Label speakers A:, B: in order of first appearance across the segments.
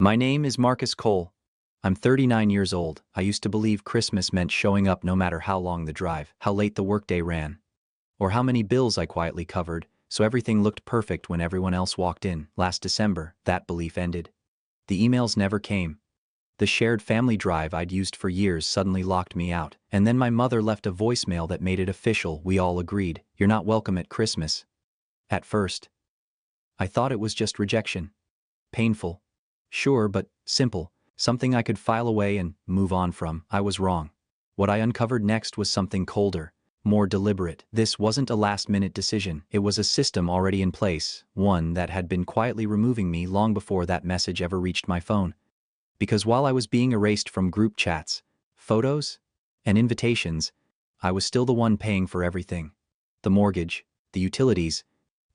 A: My name is Marcus Cole. I'm 39 years old. I used to believe Christmas meant showing up no matter how long the drive, how late the workday ran, or how many bills I quietly covered, so everything looked perfect when everyone else walked in. Last December, that belief ended. The emails never came. The shared family drive I'd used for years suddenly locked me out, and then my mother left a voicemail that made it official. We all agreed, "You're not welcome at Christmas." At first, I thought it was just rejection. Painful. Sure, but simple. Something I could file away and move on from. I was wrong. What I uncovered next was something colder, more deliberate. This wasn't a last-minute decision. It was a system already in place, one that had been quietly removing me long before that message ever reached my phone. Because while I was being erased from group chats, photos, and invitations, I was still the one paying for everything. The mortgage, the utilities,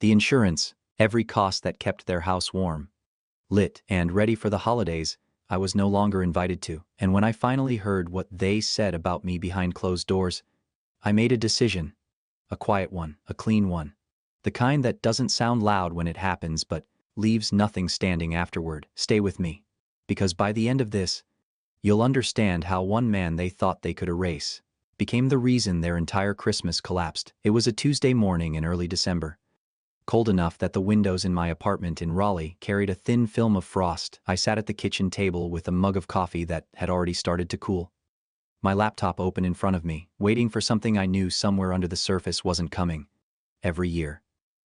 A: the insurance, every cost that kept their house warm, lit, and ready for the holidays. I was no longer invited to. And when I finally heard what they said about me behind closed doors, I made a decision. A quiet one, a clean one. The kind that doesn't sound loud when it happens but leaves nothing standing afterward. Stay with me. Because by the end of this, you'll understand how one man they thought they could erase became the reason their entire Christmas collapsed. It was a Tuesday morning in early December. Cold enough that the windows in my apartment in Raleigh carried a thin film of frost. I sat at the kitchen table with a mug of coffee that had already started to cool. My laptop open in front of me, waiting for something I knew somewhere under the surface wasn't coming. Every year,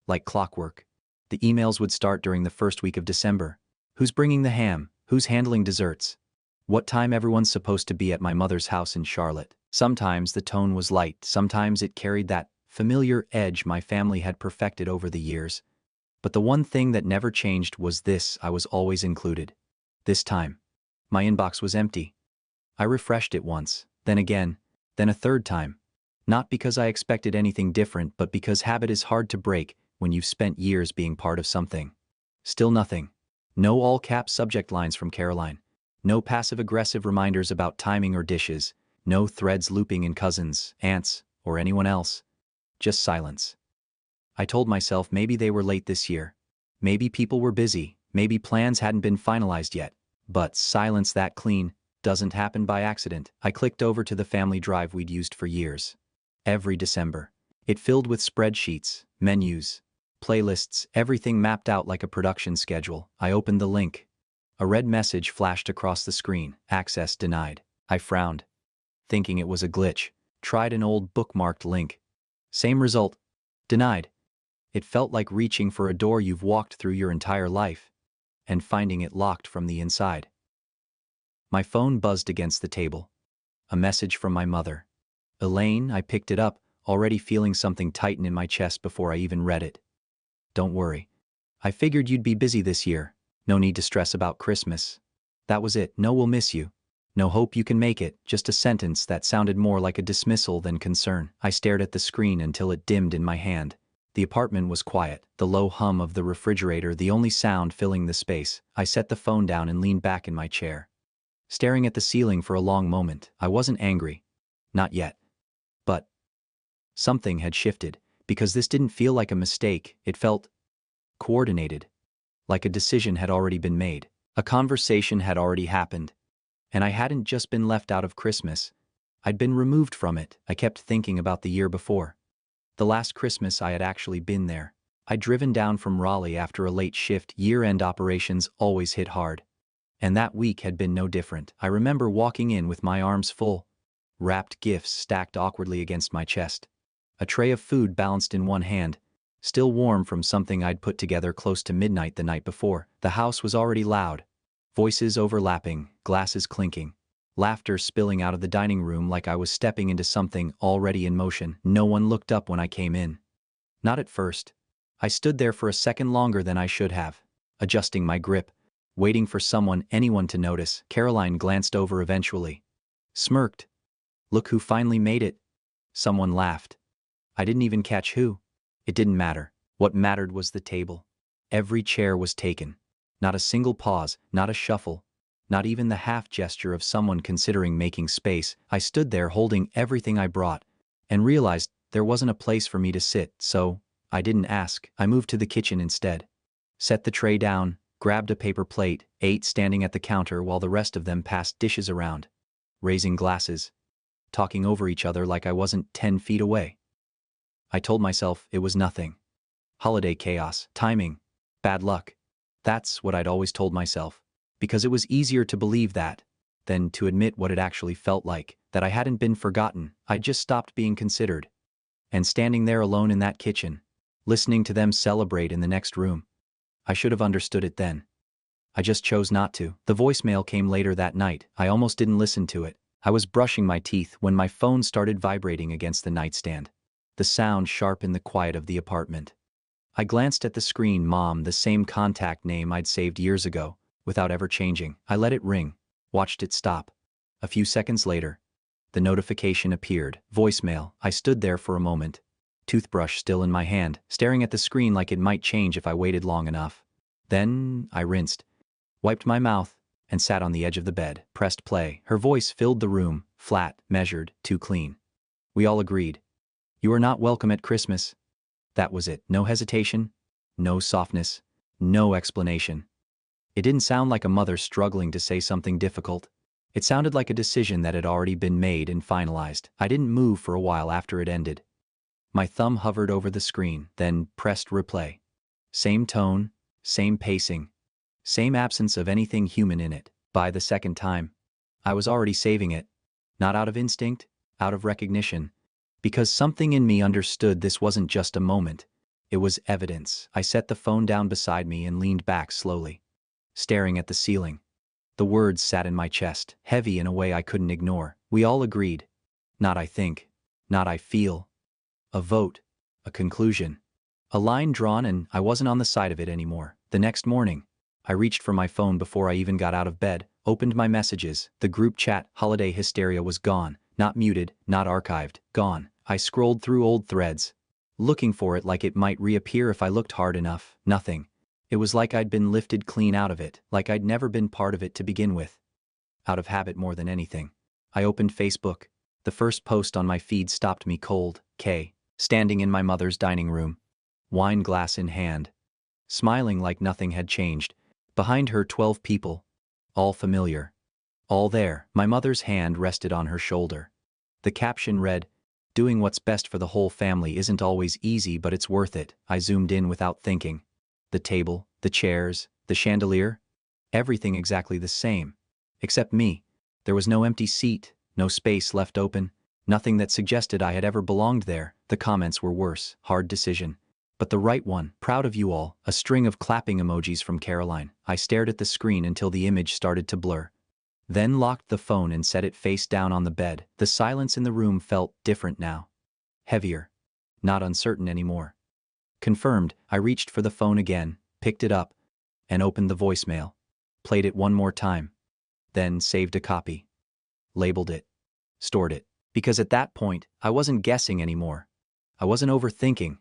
A: like clockwork, the emails would start during the first week of December. Who's bringing the ham? Who's handling desserts? What time everyone's supposed to be at my mother's house in Charlotte? Sometimes the tone was light, sometimes it carried that familiar edge my family had perfected over the years. But the one thing that never changed was this: I was always included. This time, my inbox was empty. I refreshed it once, then again, then a third time. Not because I expected anything different, but because habit is hard to break when you've spent years being part of something. Still nothing. No all-cap subject lines from Caroline. No passive-aggressive reminders about timing or dishes. No threads looping in cousins, aunts, or anyone else. Just silence. I told myself maybe they were late this year. Maybe people were busy. Maybe plans hadn't been finalized yet. But silence that clean doesn't happen by accident. I clicked over to the family drive we'd used for years. Every December. It filled with spreadsheets, menus, playlists, everything mapped out like a production schedule. I opened the link. A red message flashed across the screen. Access denied. I frowned, thinking it was a glitch. Tried an old bookmarked link. Same result. Denied. It felt like reaching for a door you've walked through your entire life and finding it locked from the inside. My phone buzzed against the table. A message from my mother. Elaine. I picked it up, already feeling something tighten in my chest before I even read it. Don't worry. I figured you'd be busy this year. No need to stress about Christmas. That was it. No, we'll miss you. No hope you can make it. Just a sentence that sounded more like a dismissal than concern. I stared at the screen until it dimmed in my hand. The apartment was quiet, the low hum of the refrigerator the only sound filling the space. I set the phone down and leaned back in my chair, staring at the ceiling for a long moment. I wasn't angry. Not yet. But something had shifted, because this didn't feel like a mistake. It felt coordinated, like a decision had already been made. A conversation had already happened. And I hadn't just been left out of Christmas. I'd been removed from it. I kept thinking about the year before. The last Christmas I had actually been there. I'd driven down from Raleigh after a late shift. Year-end operations always hit hard. And that week had been no different. I remember walking in with my arms full, wrapped gifts stacked awkwardly against my chest. A tray of food balanced in one hand, still warm from something I'd put together close to midnight the night before. The house was already loud. Voices overlapping, glasses clinking, laughter spilling out of the dining room like I was stepping into something already in motion. No one looked up when I came in. Not at first. I stood there for a second longer than I should have, adjusting my grip, waiting for anyone to notice. Caroline glanced over eventually. Smirked. Look who finally made it. Someone laughed. I didn't even catch who. It didn't matter. What mattered was the table. Every chair was taken. Not a single pause, not a shuffle, not even the half gesture of someone considering making space. I stood there holding everything I brought and realized there wasn't a place for me to sit, so I didn't ask. I moved to the kitchen instead. Set the tray down, grabbed a paper plate, ate standing at the counter while the rest of them passed dishes around, raising glasses, talking over each other like I wasn't 10 feet away. I told myself it was nothing. Holiday chaos, timing, bad luck. That's what I'd always told myself, because it was easier to believe that than to admit what it actually felt like, that I hadn't been forgotten, I'd just stopped being considered. And standing there alone in that kitchen, listening to them celebrate in the next room, I should have understood it then. I just chose not to. The voicemail came later that night. I almost didn't listen to it. I was brushing my teeth when my phone started vibrating against the nightstand. The sound sharp in the quiet of the apartment. I glanced at the screen. Mom, the same contact name I'd saved years ago, without ever changing. I let it ring, watched it stop. A few seconds later, the notification appeared. Voicemail. I stood there for a moment, toothbrush still in my hand, staring at the screen like it might change if I waited long enough. Then I rinsed, wiped my mouth, and sat on the edge of the bed, pressed play. Her voice filled the room, flat, measured, too clean. We all agreed. You are not welcome at Christmas. That was it. No hesitation, no softness, no explanation. It didn't sound like a mother struggling to say something difficult. It sounded like a decision that had already been made and finalized. I didn't move for a while after it ended. My thumb hovered over the screen, then pressed replay. Same tone, same pacing, same absence of anything human in it. By the second time, I was already saving it. Not out of instinct, out of recognition. Because something in me understood this wasn't just a moment. It was evidence. I set the phone down beside me and leaned back slowly, staring at the ceiling. The words sat in my chest, heavy in a way I couldn't ignore. We all agreed. Not I think, not I feel. A vote, a conclusion. A line drawn, and I wasn't on the side of it anymore. The next morning, I reached for my phone before I even got out of bed, opened my messages. The group chat holiday hysteria was gone, not muted, not archived, gone. I scrolled through old threads, looking for it like it might reappear if I looked hard enough. Nothing. It was like I'd been lifted clean out of it, like I'd never been part of it to begin with. Out of habit more than anything. I opened Facebook. The first post on my feed stopped me cold. Kay, standing in my mother's dining room, wine glass in hand, smiling like nothing had changed. Behind her 12 people, all familiar, all there. My mother's hand rested on her shoulder. The caption read, "Doing what's best for the whole family isn't always easy, but it's worth it." I zoomed in without thinking. The table, the chairs, the chandelier, everything exactly the same. Except me. There was no empty seat, no space left open, nothing that suggested I had ever belonged there. The comments were worse. Hard decision, but the right one. Proud of you all. A string of clapping emojis from Caroline. I stared at the screen until the image started to blur. Then locked the phone and set it face down on the bed. The silence in the room felt different now. Heavier. Not uncertain anymore. Confirmed. I reached for the phone again, picked it up, and opened the voicemail. Played it one more time. Then saved a copy. Labeled it. Stored it. Because at that point, I wasn't guessing anymore. I wasn't overthinking.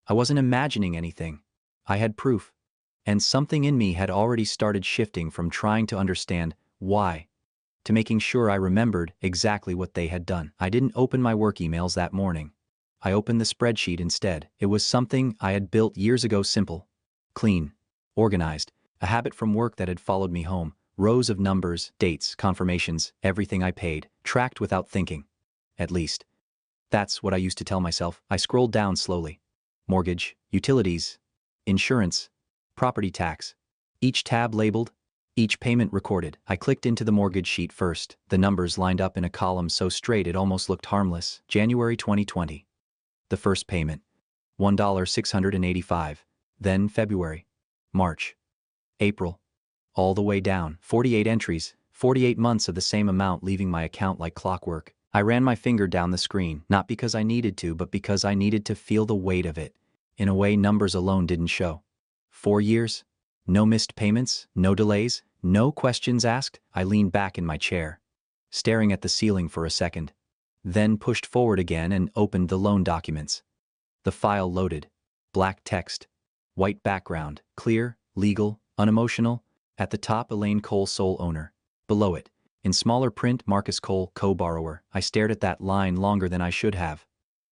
A: I wasn't imagining anything. I had proof. And something in me had already started shifting from trying to understand why to making sure I remembered exactly what they had done. I didn't open my work emails that morning. I opened the spreadsheet instead. It was something I had built years ago, simple, clean, organized, a habit from work that had followed me home. Rows of numbers, dates, confirmations, everything I paid, tracked without thinking. At least, that's what I used to tell myself. I scrolled down slowly. Mortgage, utilities, insurance, property tax. Each tab labeled, each payment recorded. I clicked into the mortgage sheet first. The numbers lined up in a column so straight it almost looked harmless. January 2020. The first payment, $1,685. Then February, March, April, all the way down. 48 entries, 48 months of the same amount leaving my account like clockwork. I ran my finger down the screen, not because I needed to, but because I needed to feel the weight of it, in a way numbers alone didn't show. 4 years, no missed payments, no delays, no questions asked. I leaned back in my chair, staring at the ceiling for a second, then pushed forward again and opened the loan documents. The file loaded. Black text, white background, clear, legal, unemotional. At the top, Elaine Cole, sole owner. Below it, in smaller print, Marcus Cole, co-borrower. I stared at that line longer than I should have.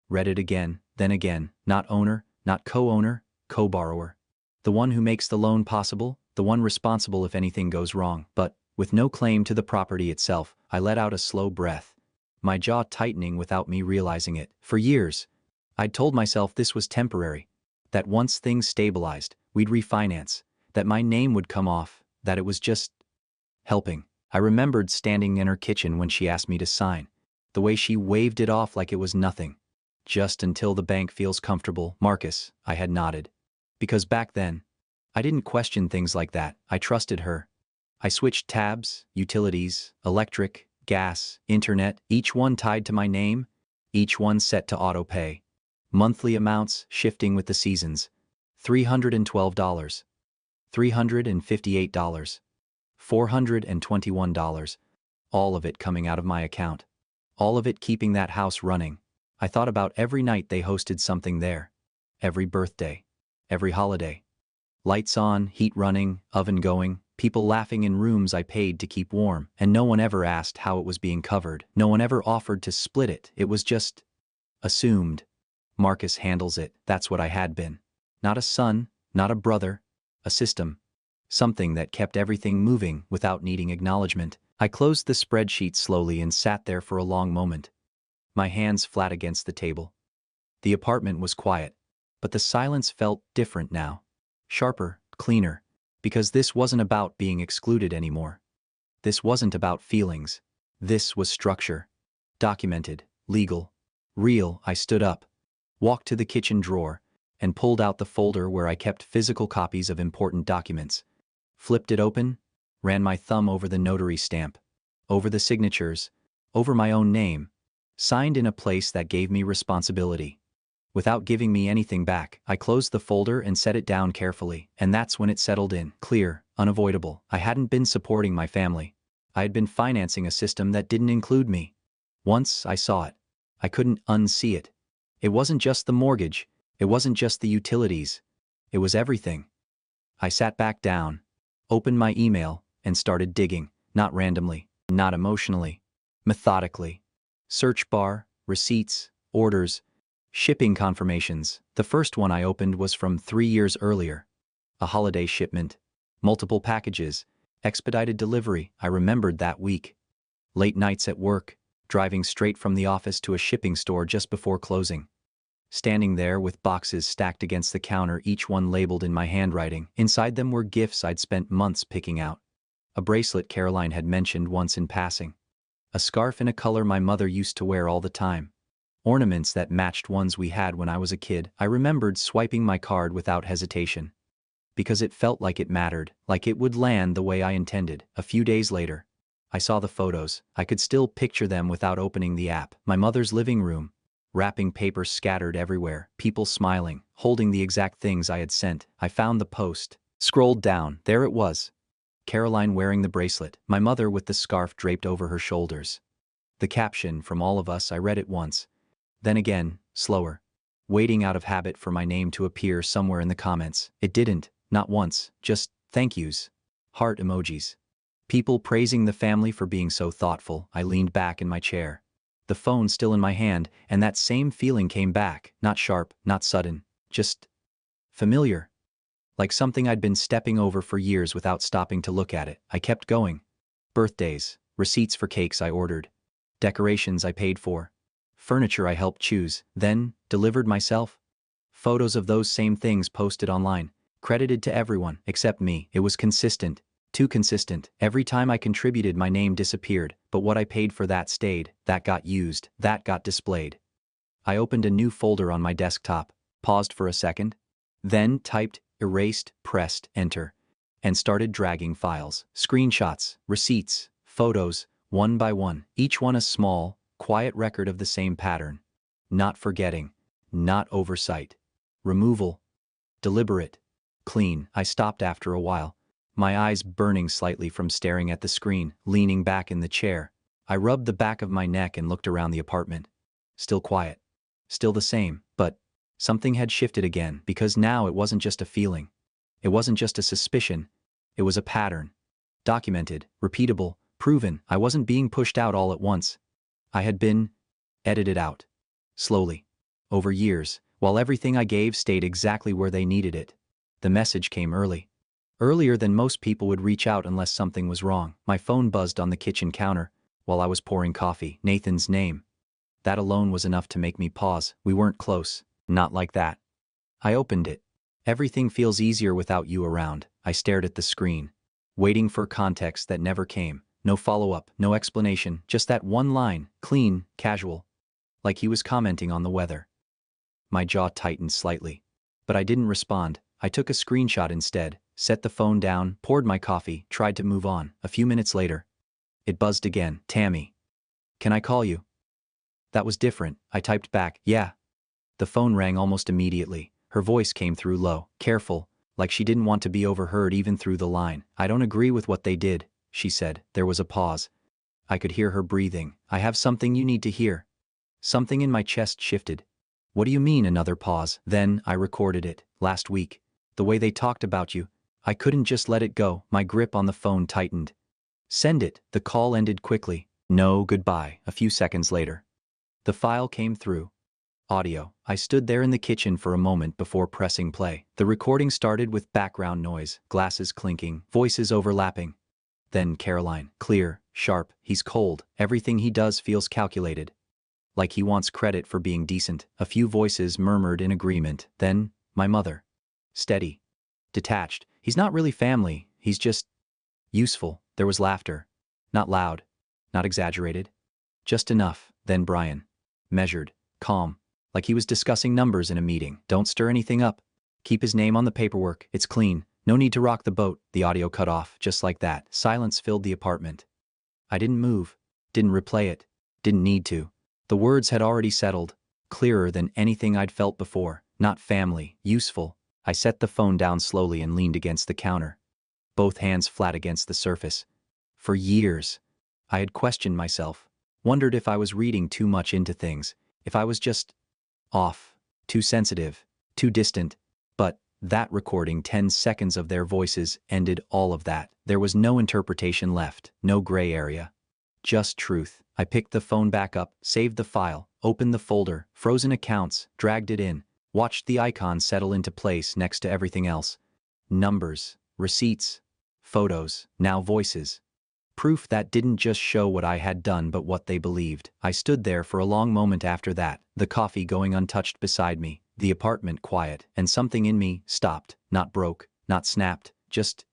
A: Read it again, then again. Not owner, not co-owner, co-borrower. The one who makes the loan possible, the one responsible if anything goes wrong. But, with no claim to the property itself, I let out a slow breath, my jaw tightening without me realizing it. For years, I'd told myself this was temporary, that once things stabilized, we'd refinance, that my name would come off, that it was just helping. I remembered standing in her kitchen when she asked me to sign, the way she waved it off like it was nothing. Just until the bank feels comfortable, Marcus, I had nodded. Because back then, I didn't question things like that. I trusted her. I switched tabs, utilities, electric, gas, internet, each one tied to my name, each one set to auto-pay. Monthly amounts shifting with the seasons. $312, $358, $421, all of it coming out of my account. All of it keeping that house running. I thought about every night they hosted something there. Every birthday. Every holiday. Lights on, heat running, oven going, people laughing in rooms I paid to keep warm, and no one ever asked how it was being covered. No one ever offered to split it. It was just assumed. Marcus handles it. That's what I had been. Not a son, not a brother, a system. Something that kept everything moving without needing acknowledgement. I closed the spreadsheet slowly and sat there for a long moment, my hands flat against the table. The apartment was quiet, but the silence felt different now. Sharper, cleaner, because this wasn't about being excluded anymore. This wasn't about feelings. This was structure. Documented, legal, real. I stood up, walked to the kitchen drawer, and pulled out the folder where I kept physical copies of important documents. Flipped it open, ran my thumb over the notary stamp, over the signatures, over my own name, signed in a place that gave me responsibility. Without giving me anything back, I closed the folder and set it down carefully, and that's when it settled in. Clear, unavoidable. I hadn't been supporting my family. I had been financing a system that didn't include me. Once I saw it, I couldn't unsee it. It wasn't just the mortgage, it wasn't just the utilities, it was everything. I sat back down, opened my email, and started digging, not randomly, not emotionally, methodically. Search bar, receipts, orders, shipping confirmations. The first one I opened was from 3 years earlier. A holiday shipment, multiple packages, expedited delivery. I remembered that week. Late nights at work, driving straight from the office to a shipping store just before closing. Standing there with boxes stacked against the counter, each one labeled in my handwriting. Inside them were gifts I'd spent months picking out. A bracelet Caroline had mentioned once in passing. A scarf in a color my mother used to wear all the time. Ornaments that matched ones we had when I was a kid. I remembered swiping my card without hesitation. Because it felt like it mattered, like it would land the way I intended. A few days later, I saw the photos. I could still picture them without opening the app. My mother's living room, wrapping paper scattered everywhere, people smiling, holding the exact things I had sent. I found the post, scrolled down, there it was. Caroline wearing the bracelet, my mother with the scarf draped over her shoulders. The caption, from all of us. I read it once, then again, slower, waiting out of habit for my name to appear somewhere in the comments. It didn't, not once, just thank yous, heart emojis. People praising the family for being so thoughtful. I leaned back in my chair, the phone still in my hand, and that same feeling came back, not sharp, not sudden, just familiar. Like something I'd been stepping over for years without stopping to look at it. I kept going. Birthdays, receipts for cakes I ordered, decorations I paid for, furniture I helped choose, then delivered myself. Photos of those same things posted online, credited to everyone except me. It was consistent. Too consistent. Every time I contributed, my name disappeared, but what I paid for that stayed, that got used, that got displayed. I opened a new folder on my desktop, paused for a second, then typed, erased, pressed enter, and started dragging files, screenshots, receipts, photos, one by one, each one a small, quiet record of the same pattern. Not forgetting, not oversight. Removal. Deliberate. Clean. I stopped after a while, my eyes burning slightly from staring at the screen. Leaning back in the chair, I rubbed the back of my neck and looked around the apartment. Still quiet. Still the same, but something had shifted again, because now it wasn't just a feeling. It wasn't just a suspicion. It was a pattern. Documented, repeatable, proven. I wasn't being pushed out all at once. I had been edited out. Slowly. Over years, while everything I gave stayed exactly where they needed it. The message came early. Earlier than most people would reach out unless something was wrong. My phone buzzed on the kitchen counter while I was pouring coffee. Nathan's name. That alone was enough to make me pause. We weren't close. Not like that. I opened it. Everything feels easier without you around. I stared at the screen, waiting for context that never came. No follow-up, no explanation, just that one line, clean, casual, like he was commenting on the weather. My jaw tightened slightly, but I didn't respond. I took a screenshot instead, set the phone down, poured my coffee, tried to move on. A few minutes later, it buzzed again. Tammy. Can I call you? That was different. I typed back, yeah. The phone rang almost immediately. Her voice came through low, careful, like she didn't want to be overheard even through the line. I don't agree with what they did, she said. There was a pause. I could hear her breathing. I have something you need to hear. Something in my chest shifted. What do you mean, another pause? Then I recorded it. Last week. The way they talked about you. I couldn't just let it go. My grip on the phone tightened. Send it. The call ended quickly. No, goodbye. A few seconds later. The file came through. Audio. I stood there in the kitchen for a moment before pressing play. The recording started with background noise, glasses clinking, voices overlapping. Then Caroline. Clear, sharp, he's cold. Everything he does feels calculated. Like he wants credit for being decent. A few voices murmured in agreement. Then, my mother. Steady. Detached. He's not really family, he's just useful. There was laughter. Not loud. Not exaggerated. Just enough. Then Brian. Measured. Calm. Like he was discussing numbers in a meeting. Don't stir anything up. Keep his name on the paperwork. It's clean. No need to rock the boat. The audio cut off, just like that. Silence filled the apartment. I didn't move. Didn't replay it. Didn't need to. The words had already settled. Clearer than anything I'd felt before. Not family. Useful. I set the phone down slowly and leaned against the counter. Both hands flat against the surface. For years, I had questioned myself. Wondered if I was reading too much into things. If I was just off, too sensitive, too distant. But that recording, 10 seconds of their voices, ended all of that. There was no interpretation left, no gray area. Just truth. I picked the phone back up, saved the file, opened the folder, frozen accounts, dragged it in, watched the icon settle into place next to everything else. Numbers, receipts, photos, now voices. Proof that didn't just show what I had done but what they believed. I stood there for a long moment after that, the coffee going untouched beside me, the apartment quiet, and something in me stopped, not broke, not snapped, just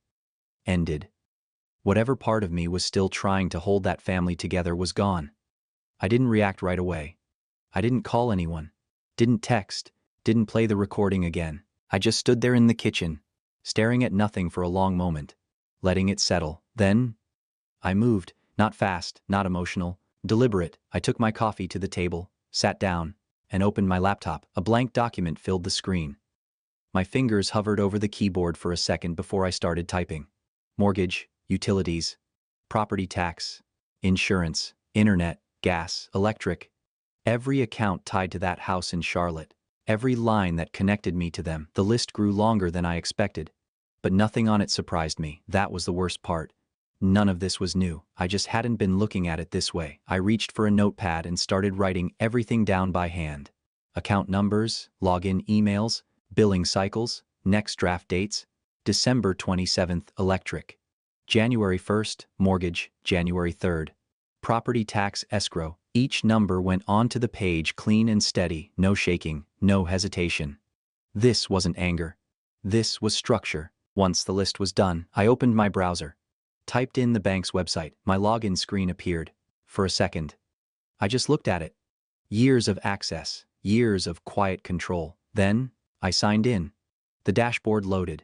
A: ended. Whatever part of me was still trying to hold that family together was gone. I didn't react right away. I didn't call anyone, didn't text, didn't play the recording again. I just stood there in the kitchen, staring at nothing for a long moment, letting it settle. Then I moved, not fast, not emotional, deliberate. I took my coffee to the table, sat down, and opened my laptop. A blank document filled the screen. My fingers hovered over the keyboard for a second before I started typing. Mortgage, utilities, property tax, insurance, internet, gas, electric. Every account tied to that house in Charlotte. Every line that connected me to them. The list grew longer than I expected. But nothing on it surprised me. That was the worst part. None of this was new. I just hadn't been looking at it this way. I reached for a notepad and started writing everything down by hand. Account numbers, login emails, billing cycles, next draft dates. December 27th, electric. January 1st, mortgage, January 3rd. Property tax escrow. Each number went onto the page clean and steady, no shaking, no hesitation. This wasn't anger. This was structure. Once the list was done, I opened my browser. Typed in the bank's website. My login screen appeared. For a second, I just looked at it. Years of access, years of quiet control. Then, I signed in. The dashboard loaded.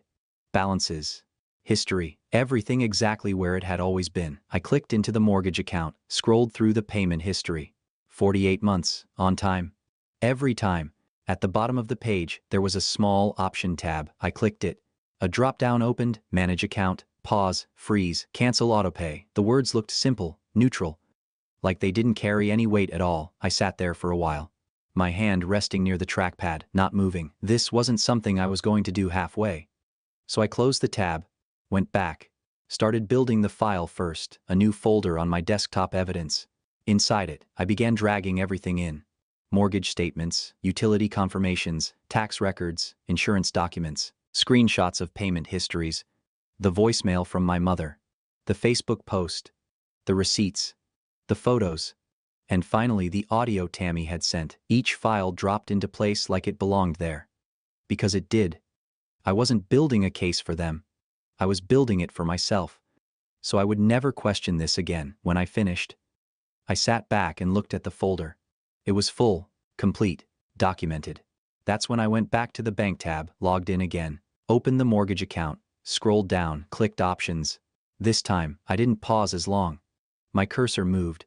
A: Balances, history, everything exactly where it had always been. I clicked into the mortgage account, scrolled through the payment history. 48 months, on time. Every time. At the bottom of the page, there was a small option tab. I clicked it. A drop-down opened, manage account. Pause, freeze, cancel autopay. The words looked simple, neutral, like they didn't carry any weight at all. I sat there for a while, my hand resting near the trackpad, not moving. This wasn't something I was going to do halfway. So I closed the tab, went back, started building the file first, a new folder on my desktop, evidence. Inside it, I began dragging everything in. Mortgage statements, utility confirmations, tax records, insurance documents, screenshots of payment histories. The voicemail from my mother. The Facebook post. The receipts. The photos. And finally the audio Tammy had sent. Each file dropped into place like it belonged there. Because it did. I wasn't building a case for them. I was building it for myself. So I would never question this again. When I finished, I sat back and looked at the folder. It was full, complete, documented. That's when I went back to the bank tab, logged in again, opened the mortgage account, scrolled down, clicked options. This time, I didn't pause as long. My cursor moved,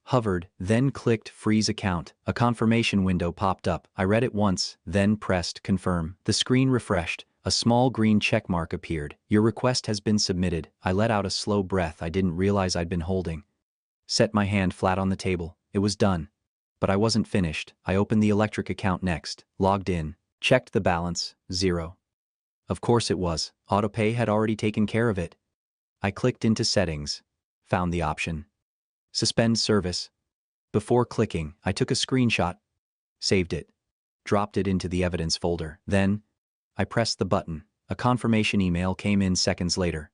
A: hovered, then clicked freeze account. A confirmation window popped up. I read it once, then pressed confirm. The screen refreshed. A small green check mark appeared. Your request has been submitted. I let out a slow breath I didn't realize I'd been holding. Set my hand flat on the table. It was done. But I wasn't finished. I opened the electric account next, logged in, checked the balance, 0. Of course it was. Autopay had already taken care of it. I clicked into settings, found the option. Suspend service. Before clicking, I took a screenshot, saved it, dropped it into the evidence folder. Then, I pressed the button. A confirmation email came in seconds later.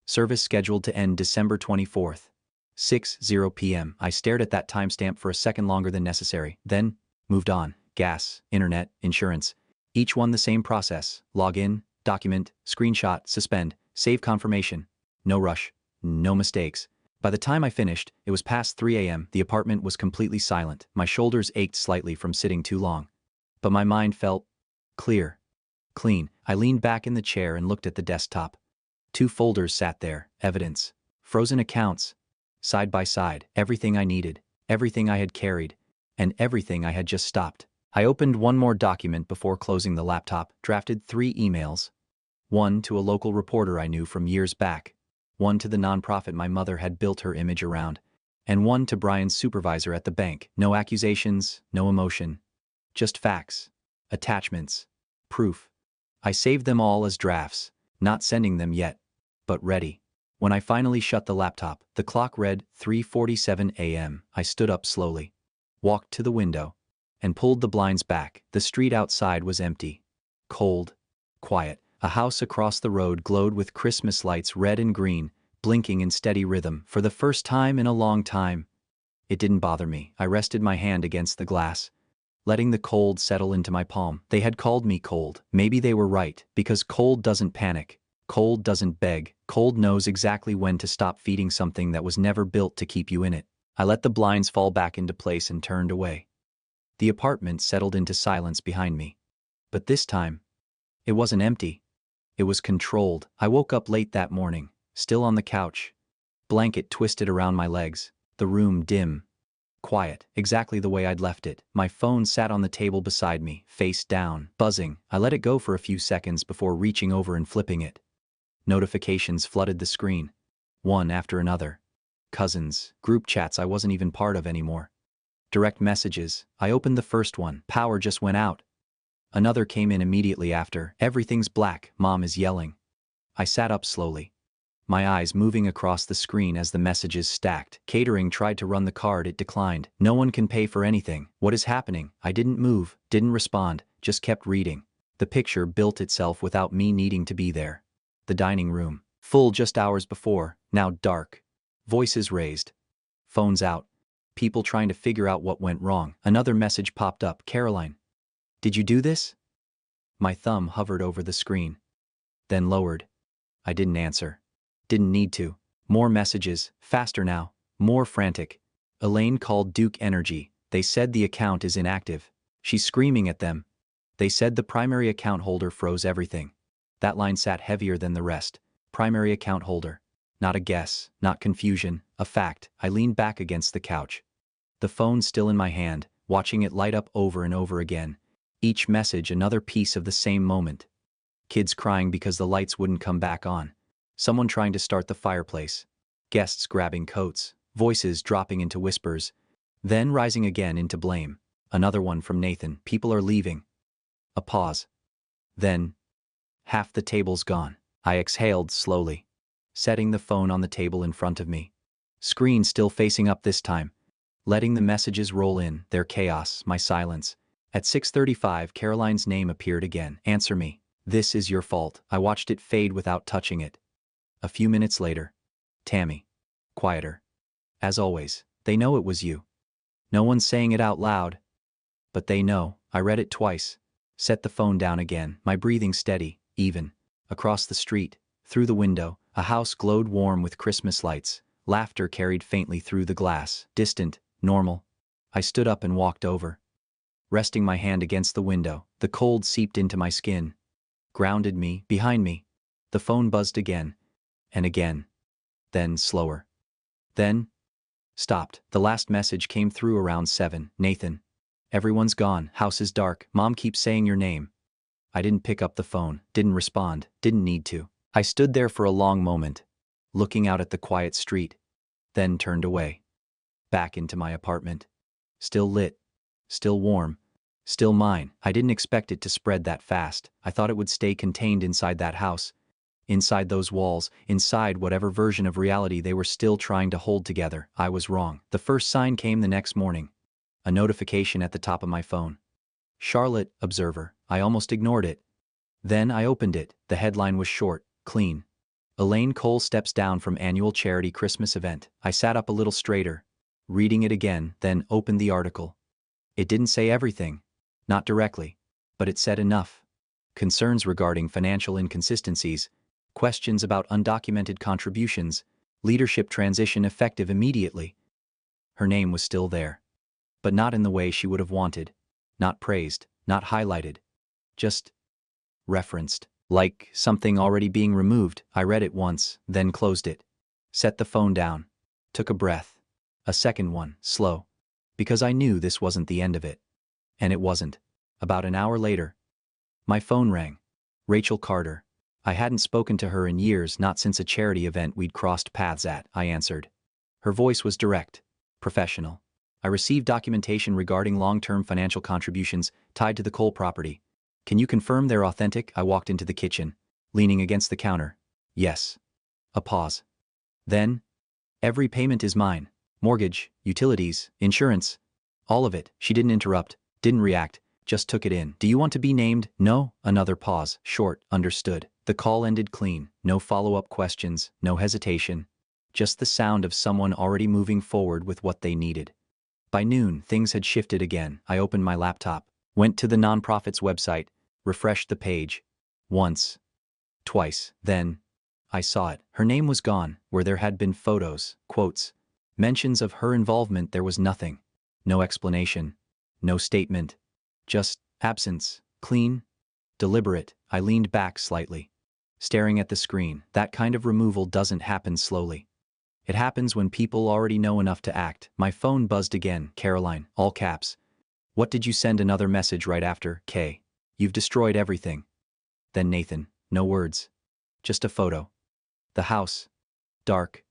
A: Service scheduled to end December 24th. 6:0 p.m. I stared at that timestamp for a second longer than necessary, then moved on. Gas, internet, insurance. Each one the same process. Log in, document, screenshot, suspend, save confirmation. No rush, no mistakes. By the time I finished, it was past 3 a.m. The apartment was completely silent. My shoulders ached slightly from sitting too long. But my mind felt clear, clean. I leaned back in the chair and looked at the desktop. 2 folders sat there, evidence, frozen accounts, side by side, everything I needed, everything I had carried, and everything I had just stopped. I opened one more document before closing the laptop, drafted 3 emails. One to a local reporter I knew from years back, one to the nonprofit my mother had built her image around, and one to Brian's supervisor at the bank. No accusations, no emotion, just facts, attachments, proof. I saved them all as drafts, not sending them yet, but ready. When I finally shut the laptop, the clock read 3:47 a.m. I stood up slowly, walked to the window, and pulled the blinds back. The street outside was empty, cold, quiet. A house across the road glowed with Christmas lights, red and green, blinking in steady rhythm. For the first time in a long time, it didn't bother me. I rested my hand against the glass, letting the cold settle into my palm. They had called me cold. Maybe they were right, because cold doesn't panic. Cold doesn't beg. Cold knows exactly when to stop feeding something that was never built to keep you in it. I let the blinds fall back into place and turned away. The apartment settled into silence behind me. But this time, it wasn't empty. It was controlled. I woke up late that morning, still on the couch, blanket twisted around my legs, the room dim, quiet, exactly the way I'd left it. My phone sat on the table beside me, face down, buzzing. I let it go for a few seconds before reaching over and flipping it. Notifications flooded the screen, one after another. Cousins, group chats I wasn't even part of anymore. Direct messages. I opened the first one. Power just went out. Another came in immediately after. Everything's black. Mom is yelling. I sat up slowly, my eyes moving across the screen as the messages stacked. Catering tried to run the card. It declined. No one can pay for anything. What is happening? I didn't move, didn't respond, just kept reading. The picture built itself without me needing to be there. The dining room, full just hours before, now dark. Voices raised. Phones out. People trying to figure out what went wrong. Another message popped up. Caroline, did you do this? My thumb hovered over the screen, then lowered. I didn't answer. Didn't need to. More messages, faster now, more frantic. Elaine called Duke Energy. They said the account is inactive. She's screaming at them. They said the primary account holder froze everything. That line sat heavier than the rest. Primary account holder. Not a guess, not confusion, a fact. I leaned back against the couch, the phone still in my hand, watching it light up over and over again. Each message another piece of the same moment. Kids crying because the lights wouldn't come back on. Someone trying to start the fireplace. Guests grabbing coats. Voices dropping into whispers, then rising again into blame. Another one from Nathan. People are leaving. A pause. Then, half the table's gone. I exhaled slowly, setting the phone on the table in front of me. Screen still facing up this time, letting the messages roll in, their chaos, my silence. At 6:35, Caroline's name appeared again. Answer me. This is your fault. I watched it fade without touching it. A few minutes later. Tammy. Quieter. As always, they know it was you. No one's saying it out loud. But they know. I read it twice. Set the phone down again, my breathing steady, even. Across the street, through the window, a house glowed warm with Christmas lights. Laughter carried faintly through the glass, distant, normal. I stood up and walked over. Resting my hand against the window, the cold seeped into my skin. Grounded me, behind me. The phone buzzed again. And again. Then slower. Then stopped. The last message came through around 7. Nathan. Everyone's gone, house is dark, Mom keeps saying your name. I didn't pick up the phone, didn't respond, didn't need to. I stood there for a long moment, looking out at the quiet street, then turned away. Back into my apartment. Still lit. Still warm. Still mine. I didn't expect it to spread that fast. I thought it would stay contained inside that house. Inside those walls, inside whatever version of reality they were still trying to hold together. I was wrong. The first sign came the next morning. A notification at the top of my phone. Charlotte, Observer. I almost ignored it. Then I opened it. The headline was short, clean. Elaine Cole steps down from annual charity Christmas event. I sat up a little straighter, reading it again, then opened the article. It didn't say everything. Not directly. But it said enough. Concerns regarding financial inconsistencies, questions about undocumented contributions, leadership transition effective immediately. Her name was still there. But not in the way she would have wanted. Not praised, not highlighted. Just referenced. Like something already being removed. I read it once, then closed it. Set the phone down. Took a breath. A second one, slow. Because I knew this wasn't the end of it. And it wasn't. About an hour later. My phone rang. Rachel Carter. I hadn't spoken to her in years, not since a charity event we'd crossed paths at. I answered. Her voice was direct. Professional. I received documentation regarding long-term financial contributions tied to the Cole property. Can you confirm they're authentic? I walked into the kitchen, leaning against the counter. Yes. A pause. Then, every payment is mine. Mortgage, utilities, insurance. All of it. She didn't interrupt, didn't react, just took it in. Do you want to be named? No. Another pause. Short. Understood. The call ended clean. No follow-up questions, no hesitation. Just the sound of someone already moving forward with what they needed. By noon, things had shifted again. I opened my laptop, went to the nonprofit's website, refreshed the page. Once. Twice. Then. I saw it. Her name was gone. Where there had been photos, quotes, mentions of her involvement, there was nothing. No explanation. No statement. Just absence. Clean. Deliberate. I leaned back slightly, staring at the screen. That kind of removal doesn't happen slowly. It happens when people already know enough to act. My phone buzzed again. Caroline, all caps. What did you send? Another message right after. K. You've destroyed everything. Then Nathan. No words. Just a photo. The house. Dark.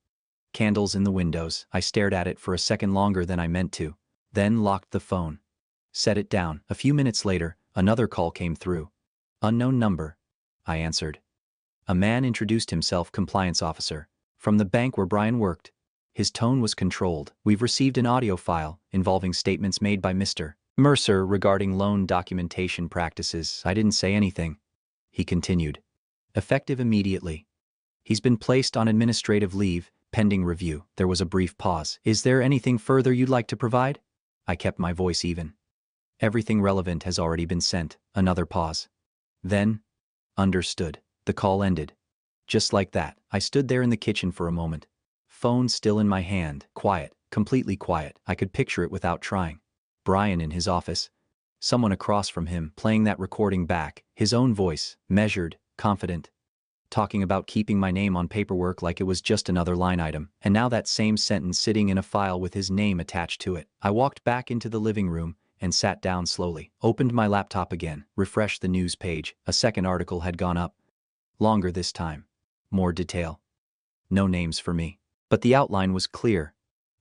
A: Candles in the windows. I stared at it for a second longer than I meant to. Then locked the phone. Set it down. A few minutes later, another call came through. Unknown number. I answered. A man introduced himself, compliance officer. From the bank where Brian worked. His tone was controlled. We've received an audio file involving statements made by Mr. Mercer regarding loan documentation practices. I didn't say anything. He continued. Effective immediately. He's been placed on administrative leave, pending review. There was a brief pause. Is there anything further you'd like to provide? I kept my voice even. Everything relevant has already been sent. Another pause. Then. Understood. The call ended. Just like that. I stood there in the kitchen for a moment. Phone still in my hand. Quiet. Completely quiet. I could picture it without trying. Brian in his office. Someone across from him playing that recording back. His own voice. Measured. Confident. Talking about keeping my name on paperwork like it was just another line item. And now that same sentence sitting in a file with his name attached to it. I walked back into the living room and sat down slowly. Opened my laptop again. Refreshed the news page. A second article had gone up. Longer this time. More detail. No names for me. But the outline was clear.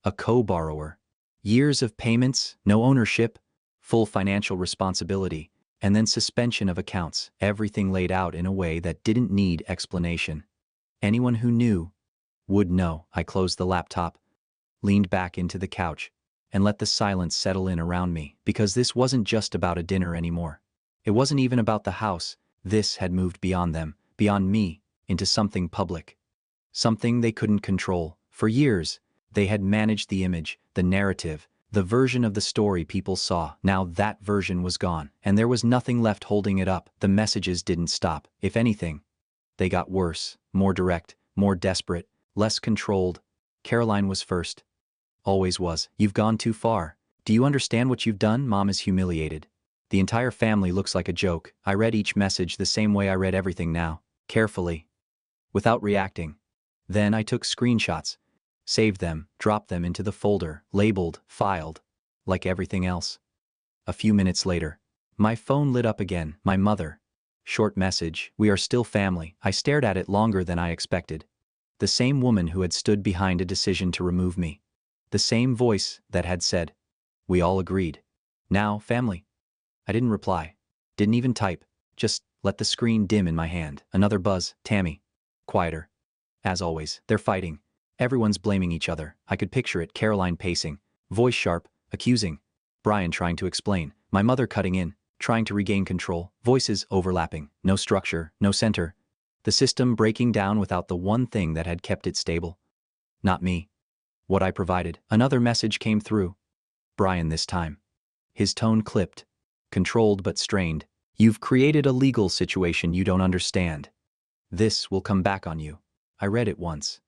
A: A co-borrower. Years of payments, no ownership, full financial responsibility, and then suspension of accounts. Everything laid out in a way that didn't need explanation. Anyone who knew would know. I closed the laptop, leaned back into the couch, and let the silence settle in around me, because this wasn't just about a dinner anymore. It wasn't even about the house. This had moved beyond them, beyond me, into something public. something they couldn't control. For years, they had managed the image, the narrative, the version of the story people saw. Now that version was gone, and there was nothing left holding it up. The messages didn't stop. If anything, they got worse, more direct, more desperate, less controlled. Caroline was first. Always was. You've gone too far. Do you understand what you've done? Mom is humiliated. The entire family looks like a joke. I read each message the same way I read everything now, carefully, without reacting. Then I took screenshots, saved them, dropped them into the folder, labeled, filed, like everything else. A few minutes later, my phone lit up again. My mother. Short message, we are still family. I stared at it longer than I expected. The same woman who had stood behind a decision to remove me. The same voice that had said, we all agreed. Now, family. I didn't reply. Didn't even type. Just let the screen dim in my hand. Another buzz. Tammy. Quieter. As always, they're fighting. Everyone's blaming each other. I could picture it. Caroline pacing. Voice sharp, accusing. Brian trying to explain. My mother cutting in, trying to regain control. Voices overlapping. No structure, no center. The system breaking down without the one thing that had kept it stable. Not me. What I provided. Another message came through. Brian this time. His tone clipped. Controlled but strained. You've created a legal situation you don't understand. This will come back on you. I read it once.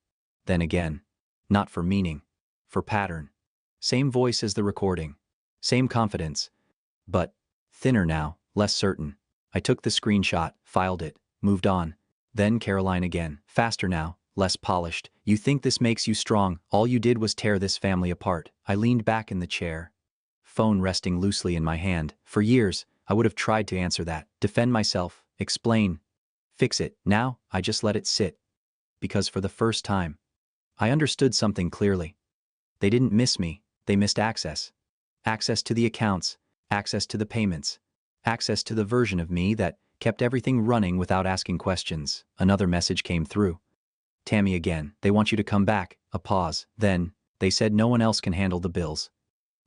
A: Then again. Not for meaning. For pattern. Same voice as the recording. Same confidence. But thinner now, less certain. I took the screenshot, filed it, moved on. Then Caroline again. Faster now, less polished. You think this makes you strong. All you did was tear this family apart. I leaned back in the chair. Phone resting loosely in my hand. For years, I would have tried to answer that. Defend myself. Explain. Fix it. Now, I just let it sit. Because for the first time, I understood something clearly. They didn't miss me. They missed access. Access to the accounts. Access to the payments. Access to the version of me that kept everything running without asking questions. Another message came through. Tammy again. They want you to come back. A pause. Then, they said no one else can handle the bills.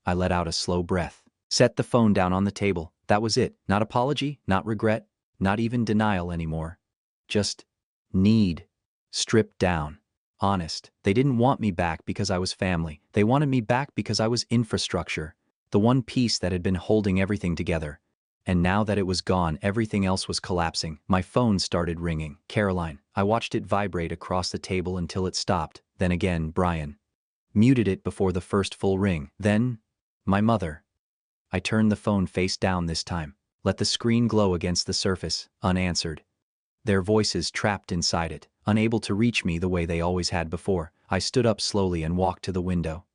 A: I let out a slow breath. Set the phone down on the table. That was it. Not apology, not regret, not even denial anymore. Just need. Stripped down. Honest. They didn't want me back because I was family. They wanted me back because I was infrastructure. The one piece that had been holding everything together. And now that it was gone, everything else was collapsing. My phone started ringing. Caroline. I watched it vibrate across the table until it stopped. Then again, Brian. Muted it before the first full ring. Then, my mother. I turned the phone face down this time. Let the screen glow against the surface, unanswered. Their voices trapped inside it, unable to reach me the way they always had before. I stood up slowly and walked to the window.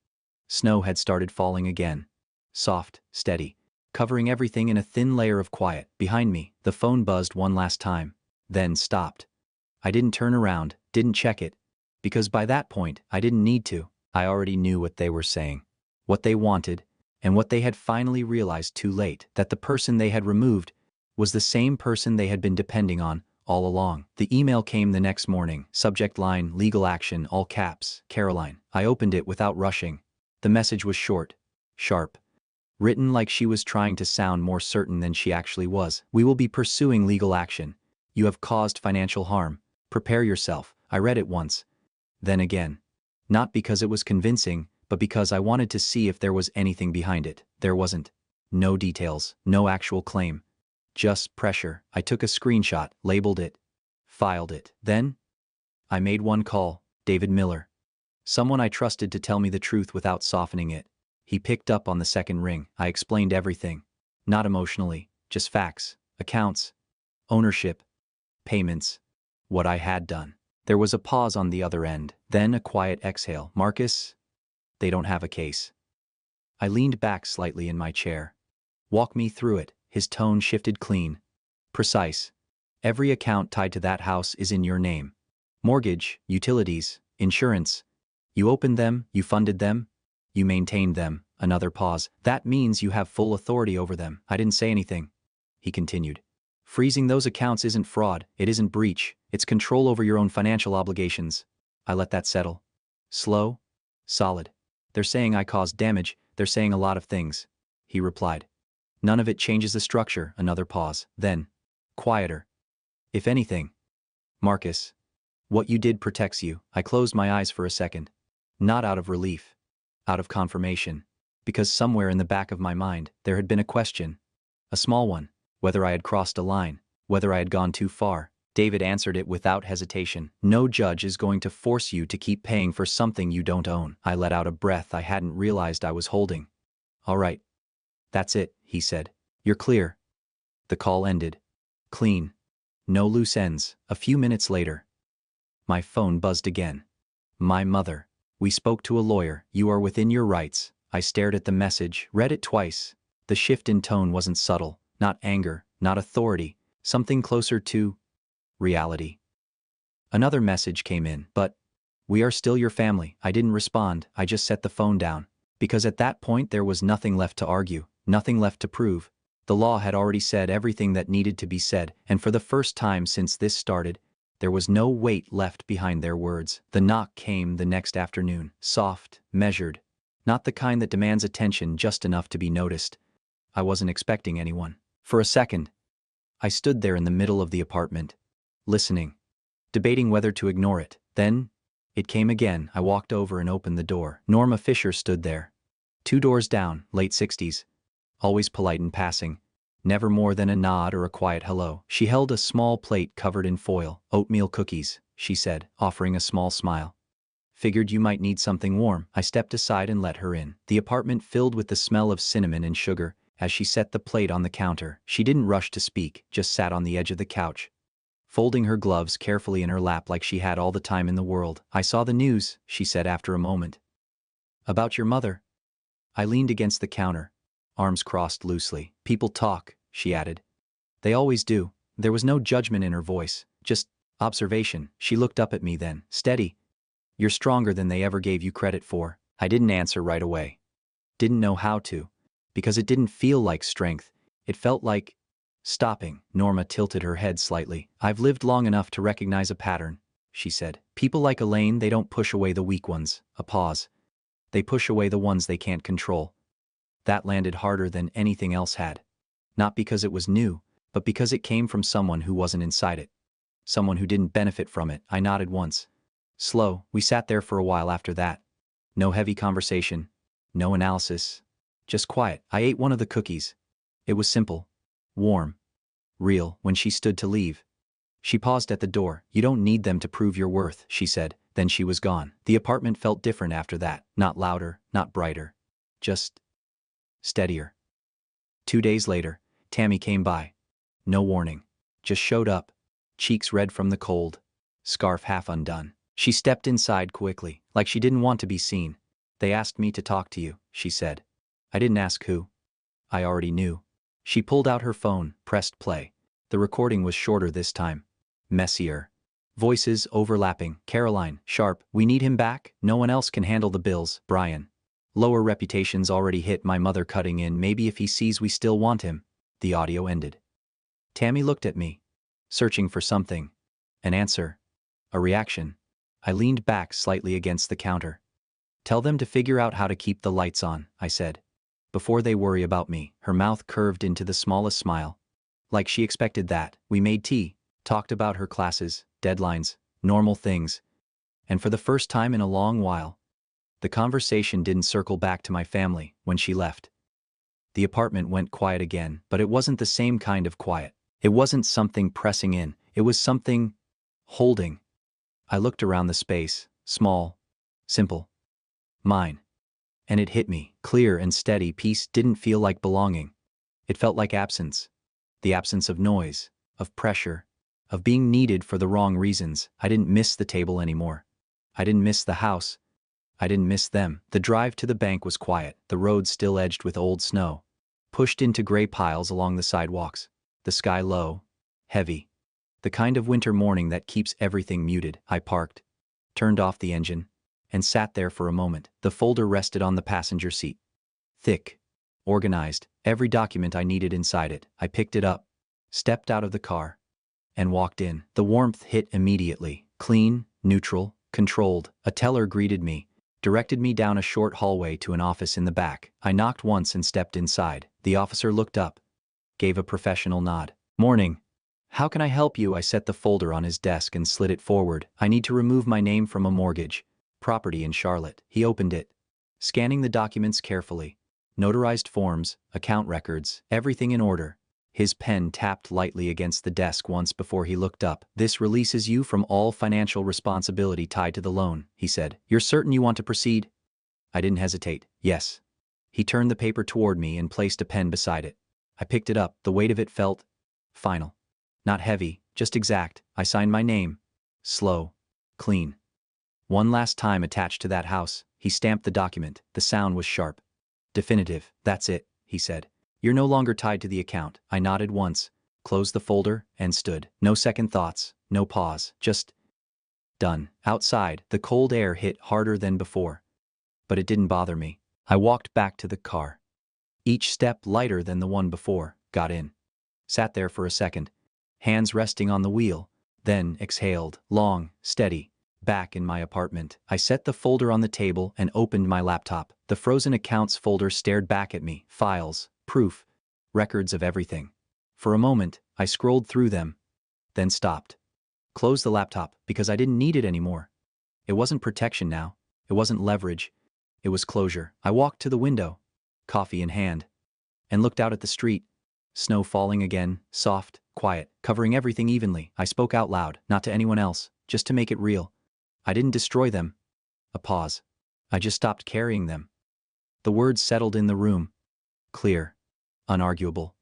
A: Snow had started falling again. Soft, steady, covering everything in a thin layer of quiet. Behind me, the phone buzzed one last time, then stopped. I didn't turn around, didn't check it, because by that point, I didn't need to. I already knew what they were saying, what they wanted, and what they had finally realized too late, that the person they had removed was the same person they had been depending on all along. The email came the next morning. Subject line, legal action, all caps, Caroline. I opened it without rushing. The message was short, sharp, written like she was trying to sound more certain than she actually was. We will be pursuing legal action. You have caused financial harm. Prepare yourself. I read it once. Then again. Not because it was convincing, but because I wanted to see if there was anything behind it. There wasn't. No details, no actual claim. Just pressure. I took a screenshot, labeled it, filed it. Then, I made one call. David Miller. Someone I trusted to tell me the truth without softening it. He picked up on the second ring. I explained everything. Not emotionally, just facts, accounts, ownership, payments, what I had done. There was a pause on the other end, then a quiet exhale. Marcus, they don't have a case. I leaned back slightly in my chair. Walk me through it. His tone shifted clean. Precise. Every account tied to that house is in your name. Mortgage, utilities, insurance. You opened them, you funded them, you maintained them. Another pause. That means you have full authority over them. I didn't say anything. He continued. Freezing those accounts isn't fraud, it isn't breach, it's control over your own financial obligations. I let that settle. Slow, solid. They're saying I caused damage, they're saying a lot of things. He replied. None of it changes the structure. Another pause. Then, quieter. If anything. Marcus, What you did protects you. I closed my eyes for a second. Not out of relief. Out of confirmation. Because somewhere in the back of my mind, there had been a question. A small one. Whether I had crossed a line. Whether I had gone too far. David answered it without hesitation. No judge is going to force you to keep paying for something you don't own. I let out a breath I hadn't realized I was holding. All right. That's it, he said. You're clear. The call ended. Clean. No loose ends. A few minutes later. My phone buzzed again. My mother. We spoke to a lawyer. You are within your rights. I stared at the message, read it twice. The shift in tone wasn't subtle. Not anger, not authority. Something closer to reality. Another message came in, but we are still your family. I didn't respond. I just set the phone down. Because at that point there was nothing left to argue, nothing left to prove. The law had already said everything that needed to be said, and for the first time since this started, there was no weight left behind their words. The knock came the next afternoon, soft, measured, not the kind that demands attention just enough to be noticed. I wasn't expecting anyone. For a second, I stood there in the middle of the apartment, listening, debating whether to ignore it. Then, it came again. I walked over and opened the door. Norma Fisher stood there. 2 doors down, late 60s. Always polite in passing. Never more than a nod or a quiet hello. She held a small plate covered in foil. Oatmeal cookies, she said, offering a small smile. Figured you might need something warm. I stepped aside and let her in. The apartment filled with the smell of cinnamon and sugar. As she set the plate on the counter, she didn't rush to speak, just sat on the edge of the couch, folding her gloves carefully in her lap like she had all the time in the world. I saw the news, she said after a moment. About your mother? I leaned against the counter, arms crossed loosely. People talk, she added. They always do. There was no judgment in her voice, just observation. She looked up at me then, steady. You're stronger than they ever gave you credit for. I didn't answer right away. Didn't know how to. Because it didn't feel like strength. It felt like stopping. Norma tilted her head slightly. I've lived long enough to recognize a pattern, she said. People like Elaine, they don't push away the weak ones. A pause. They push away the ones they can't control. That landed harder than anything else had. Not because it was new, but because it came from someone who wasn't inside it. Someone who didn't benefit from it. I nodded once. Slow. We sat there for a while after that. No heavy conversation. No analysis. Just quiet. I ate one of the cookies. It was simple. Warm. Real. When she stood to leave, she paused at the door. You don't need them to prove your worth, she said. Then she was gone. The apartment felt different after that. Not louder, not brighter. Just steadier. 2 days later, Tammy came by. No warning. Just showed up. Cheeks red from the cold. Scarf half undone. She stepped inside quickly, like she didn't want to be seen. They asked me to talk to you, she said. I didn't ask who. I already knew. She pulled out her phone, pressed play. The recording was shorter this time. Messier. Voices overlapping. Caroline, sharp. We need him back. No one else can handle the bills. Brian. Lower reputation's already hit. My mother cutting in. Maybe if he sees we still want him. The audio ended. Tammy looked at me, searching for something. An answer. A reaction. I leaned back slightly against the counter. Tell them to figure out how to keep the lights on, I said. Before they worry about me. Her mouth curved into the smallest smile. Like she expected that. We made tea, talked about her classes, deadlines, normal things. And for the first time in a long while, the conversation didn't circle back to my family. When she left, the apartment went quiet again, but it wasn't the same kind of quiet. It wasn't something pressing in. It was something holding. I looked around the space, small, simple, mine. And it hit me, clear and steady. Peace didn't feel like belonging. It felt like absence. The absence of noise, of pressure, of being needed for the wrong reasons. I didn't miss the table anymore. I didn't miss the house. I didn't miss them. The drive to the bank was quiet, the road still edged with old snow, pushed into gray piles along the sidewalks. The sky low, heavy. The kind of winter morning that keeps everything muted. I parked, turned off the engine, and sat there for a moment. The folder rested on the passenger seat. Thick, organized, every document I needed inside it. I picked it up, stepped out of the car, and walked in. The warmth hit immediately. Clean, neutral, controlled. A teller greeted me, directed me down a short hallway to an office in the back. I knocked once and stepped inside. The officer looked up, gave a professional nod. Morning. How can I help you? I set the folder on his desk and slid it forward. I need to remove my name from a mortgage. Property in Charlotte. He opened it, scanning the documents carefully. Notarized forms, account records, everything in order. His pen tapped lightly against the desk once before he looked up. This releases you from all financial responsibility tied to the loan, he said. You're certain you want to proceed? I didn't hesitate. Yes. He turned the paper toward me and placed a pen beside it. I picked it up. The weight of it felt final. Not heavy, just exact. I signed my name. Slow. Clean. One last time attached to that house. He stamped the document. The sound was sharp. Definitive. That's it, he said. You're no longer tied to the account. I nodded once, closed the folder, and stood. No second thoughts, no pause, just done. Outside, the cold air hit harder than before. But it didn't bother me. I walked back to the car. Each step lighter than the one before. Got in. Sat there for a second, hands resting on the wheel, then exhaled, long, steady. Back in my apartment, I set the folder on the table and opened my laptop. The frozen accounts folder stared back at me. Files, proof, records of everything. For a moment, I scrolled through them, then stopped. Closed the laptop because I didn't need it anymore. It wasn't protection now. It wasn't leverage. It was closure. I walked to the window, coffee in hand, and looked out at the street. Snow falling again, soft, quiet, covering everything evenly. I spoke out loud, not to anyone else, just to make it real. I didn't destroy them. A pause. I just stopped carrying them. The words settled in the room. Clear. Unarguable.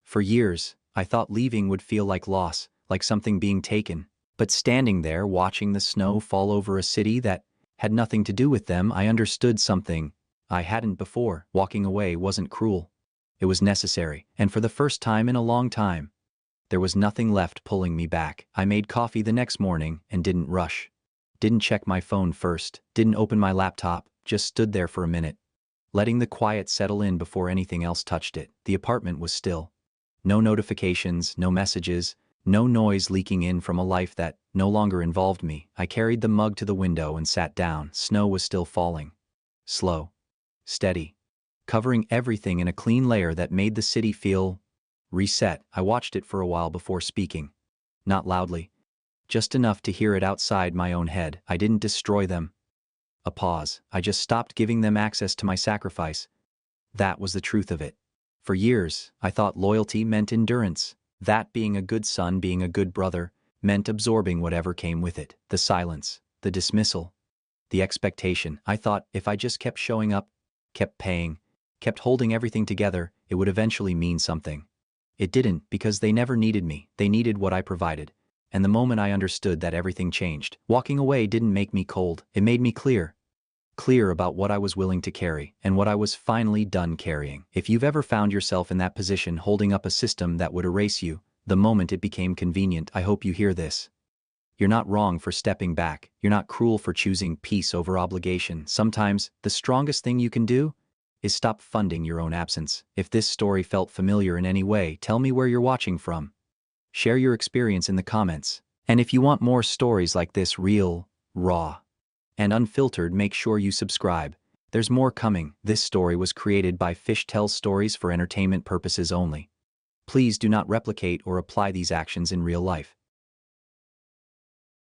A: For years, I thought leaving would feel like loss, like something being taken. But standing there, watching the snow fall over a city that had nothing to do with them, I understood something I hadn't before. Walking away wasn't cruel. It was necessary, and for the first time in a long time, there was nothing left pulling me back. I made coffee the next morning and didn't rush. Didn't check my phone first, didn't open my laptop, just stood there for a minute, letting the quiet settle in before anything else touched it. The apartment was still. No notifications, no messages, no noise leaking in from a life that no longer involved me. I carried the mug to the window and sat down. Snow was still falling. Slow. Steady. Covering everything in a clean layer that made the city feel reset. I watched it for a while before speaking. Not loudly. Just enough to hear it outside my own head. I didn't destroy them. A pause. I just stopped giving them access to my sacrifice. That was the truth of it. For years, I thought loyalty meant endurance. That being a good son, being a good brother, meant absorbing whatever came with it. The silence, the dismissal, the expectation. I thought if I just kept showing up, kept paying, kept holding everything together, it would eventually mean something. It didn't, because they never needed me. They needed what I provided. And the moment I understood that, everything changed. Walking away didn't make me cold. It made me clear. Clear about what I was willing to carry and what I was finally done carrying. If you've ever found yourself in that position, holding up a system that would erase you the moment it became convenient, I hope you hear this. You're not wrong for stepping back. You're not cruel for choosing peace over obligation. Sometimes, the strongest thing you can do is stop funding your own absence. If this story felt familiar in any way, tell me where you're watching from. Share your experience in the comments. And if you want more stories like this, real, raw, and unfiltered, make sure you subscribe. There's more coming. This story was created by Fish Tells Stories for entertainment purposes only. Please do not replicate or apply these actions in real life.